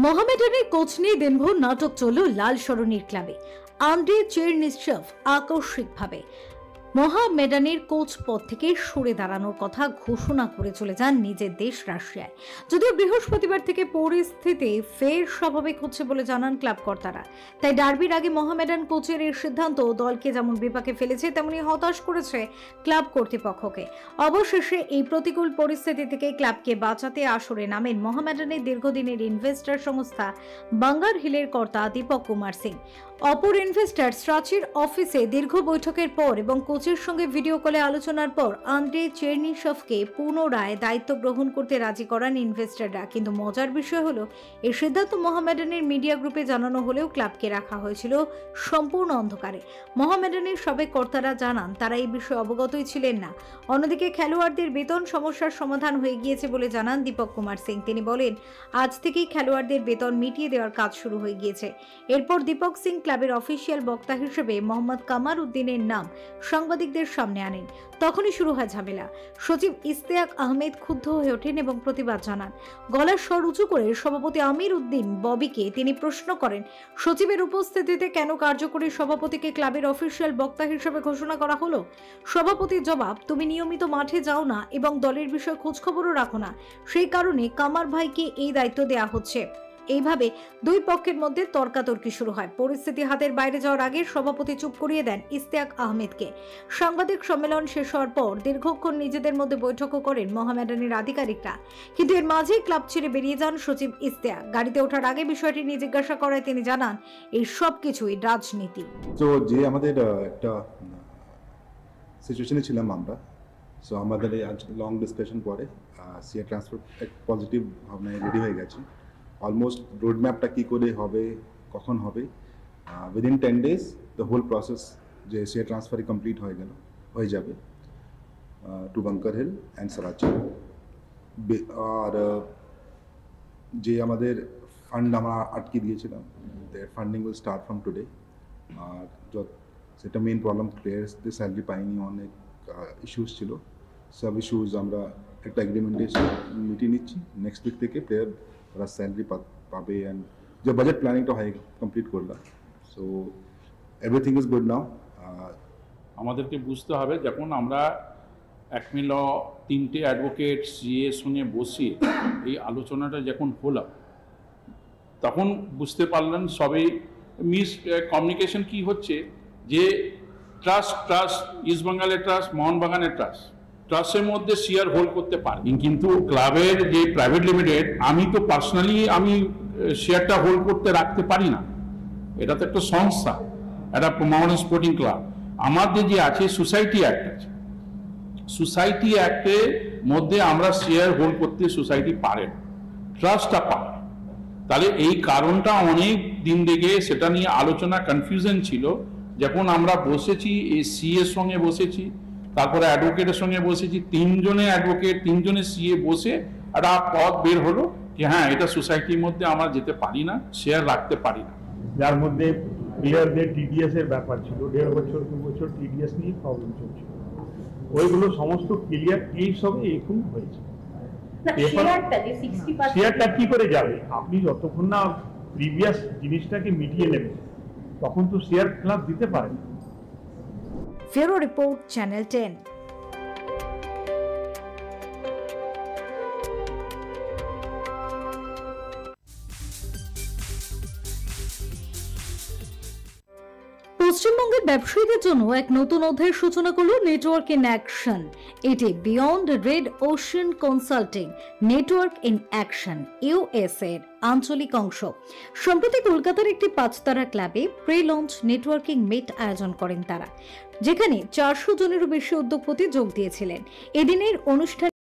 মোহামেডানের coach নিয়ে দিনভর নাটক চলল লাল সরণির ক্লাবে। আন্দ্রে চেরনিসেভ আকস্মিকভাবে মোহামেডানের কোচ পদ থেকে সরে দাঁড়ানোর কথা ঘোষণা করে চলে যান নিজের দেশ রাশিয়ায়। যদিও বৃহস্পতিবার থেকে পরিস্থিতি ফের স্বাভাবিক হচ্ছে বলে জানান ক্লাব কর্তারা। তাই ডার্বির আগে মোহামেডান কোচের এই সিদ্ধান্ত দলকে যেমন বিপাকে ফেলেছে তেমনি হতাশ করেছে ক্লাব কর্তৃপক্ষকে। অবশেষে এই প্রতিকূল পরিস্থিতি থেকে ক্লাবকে বাঁচাতে আসরে নামেন মোহামেডানের দীর্ঘদিনের ইনভেস্টর সংস্থা বাঙ্গার হিলের কর্তা দীপক কুমার সিং। অপর ইনভেস্টর স্ট্রাচির অফিসে দীর্ঘ বৈঠকের পর এবং কোচের সঙ্গে ভিডিও কলে আলোচনার পর আন্দ্রে চেরনিসেভকে পুনরায় দায়িত্ব গ্রহণ করতে রাজি করান ইনভেস্টররা। কিন্তু মজার বিষয় হলো, এই সিদ্ধান্ত মোহামেডানের মিডিয়া গ্রুপে জানানো হলেও ক্লাবকে রাখা হয়েছিল সম্পূর্ণ অন্ধকারে। মোহামেডানের সাবেক কর্তারা জানান তারা এই বিষয়ে অবগতই ছিলেন না। অন্যদিকে খেলোয়াড়দের বেতন সমস্যার সমাধান হয়ে গিয়েছে বলে জানান দীপক কুমার সিং। তিনি বলেন, আজ থেকেই খেলোয়াড়দের বেতন মিটিয়ে দেওয়ার কাজ শুরু হয়ে গিয়েছে। এরপর দীপক সিং ক্লাবের অফিসিয়াল বক্তা হিসেবে মোহাম্মদ কামার উদ্দিনের নাম সাংবাদিকদের সামনে আনেন। তখনই শুরু হয় ঝামেলা। সচিব ইশতিয়াক আহমেদ ক্ষুব্ধ হয়ে ওঠেন এবং প্রতিবাদ জানান। গলার স্বর উঁচু করে সভাপতি আমির উদ্দিন ববিকে তিনি প্রশ্ন করেন, সচিবের উপস্থিতিতে কেন কার্যকরী সভাপতিকে ক্লাবের অফিসিয়াল বক্তা হিসেবে ঘোষণা করা হলো? সভাপতির জবাব, তুমি নিয়মিত মাঠে যাও না এবং দলের বিষয়ে খোঁজখবরও রাখো না, সেই কারণে কামার ভাইকে এই দায়িত্ব দেওয়া হচ্ছে। এইভাবে দুই পক্ষের মধ্যে তর্কাতর্কি শুরু হয়। পরিস্থিতি হাতের বাইরে যাওয়ার আগে সভাপতি চুপ করিয়ে দেন ইশতিয়াক আহমেদকে। সাংবাদিক সম্মেলন শেষ হওয়ার পর দীর্ঘক্ষণ নিজেদের মধ্যে বৈঠকও করেন মোহামেডানের আধিকারিকরা। কিন্তু এর মাঝেই ক্লাব ছেড়ে বেরিয়ে যান সচিব ইশতিয়াক। গাড়িতে ওঠার আগে বিষয়টি নিয়ে জিজ্ঞাসা করায় তিনি জানান, এই সব কিছুই রাজনীতি। তো যে আমাদের একটা সিচুয়েশনে ছিলাম আমরা, সো আমাদের আজ লং ডিসকাশন পরে সিএ ট্রান্সফার এক পজিটিভ ভাবনায় রেডি হয়ে গেছে। অলমোস্ট রোড ম্যাপটা কী করে হবে, কখন হবে, within 10 days the whole process যে সিএ ট্রান্সফারই কমপ্লিট হয়ে যাবে to Bunker Hill and Sarachi. আর যে আমাদের ফান্ড আমরা আটকে দিয়েছিলাম, that funding will start from today. আর সেটা মেন প্রবলেম প্লেয়ার্সদের স্যালারি পাইনি, অনেক ইস্যুস ছিল। সব ইস্যুস আমরা একটা এগ্রিমেন্টে মিটিয়ে নিচ্ছি। নেক্সট উইক থেকে প্লেয়ার ওরা স্যালারি পাবে অ্যান্ড যে বাজেট প্ল্যানিংটা হয় কমপ্লিট করলাম। So everything is good now. আমাদেরকে বুঝতে হবে, যখন আমরা অ্যাকমি ল 3টে অ্যাডভোকেট সিএর সঙ্গে বসে এই আলোচনাটা যখন হলো, তখন বুঝতে পারলেন সবই মিস কমিউনিকেশন কি হচ্ছে, যে ট্রাস্ট ইস্টবেঙ্গলের ট্রাস্ট, মোহনবাগানের ট্রাস্টের মধ্যে শেয়ার হোল্ড করতে পারে, কিন্তু ক্লাবের যে প্রাইভেট লিমিটেড, আমি তো পার্সোনালি আমি শেয়ারটা হোল্ড করতে রাখতে পারি না। এটা তো একটা সংস্থা, একটা মোহামেডান স্পোর্টিং ক্লাব। আমাদের যে আছে সোসাইটি অ্যাক্ট আছে, সোসাইটি অ্যাক্টের মধ্যে আমরা শেয়ার হোল্ড করতে সোসাইটি পারে না, ট্রাস্টটা পারে। তাহলে এই কারণটা অনেক দিন থেকে সেটা নিয়ে আলোচনা, কনফিউশন ছিল। যখন আমরা বসেছি, এই সিএর সঙ্গে বসেছি, তারপরে অ্যাডভোকেটের সঙ্গে বসেছি, 3জনে অ্যাডভোকেট 3জনে সিএ বসে একটা পথ বের হলো যে হ্যাঁ, এটা সোসাইটির মধ্যে আমরা যেতে পারি না, শেয়ার রাখতে পারি না। যার মধ্যে প্লেয়ারদের টিডিএস এর ব্যাপার ছিল, 1.5 বছর 2 বছর টিডিএস নিয়ে প্রবলেম চলছিল, ওইগুলো সমস্ত ক্লিয়ার এই সবে এখন হয়েছে। শেয়ারটা কি করে যাবে? আপনি যতক্ষণ না প্রিভিয়াস জিনিসটাকে মিটিয়ে নেবেন তখন তো শেয়ার ক্লাব দিতে পারেন। ফেরো রিপোর্ট, চ্যানেল 10। পশ্চিমবঙ্গের ব্যবসায়ীদের জন্য এক নতুন অধ্যায়ের সূচনা করলো নেটওয়ার্ক ইন অ্যাকশন। এটি beyond red ocean consulting network in action US এর আঞ্চলিক অংশ। সম্প্রতি কলকাতার একটি 5 তারা ক্লাবে প্রি লঞ্চ নেটওয়ার্কিং মিট আয়োজন করেন তারা, যেখানে 400 জনেরও বেশি উদ্যোগপতি যোগ দিয়েছিলেন। এদিনের অনুষ্ঠানে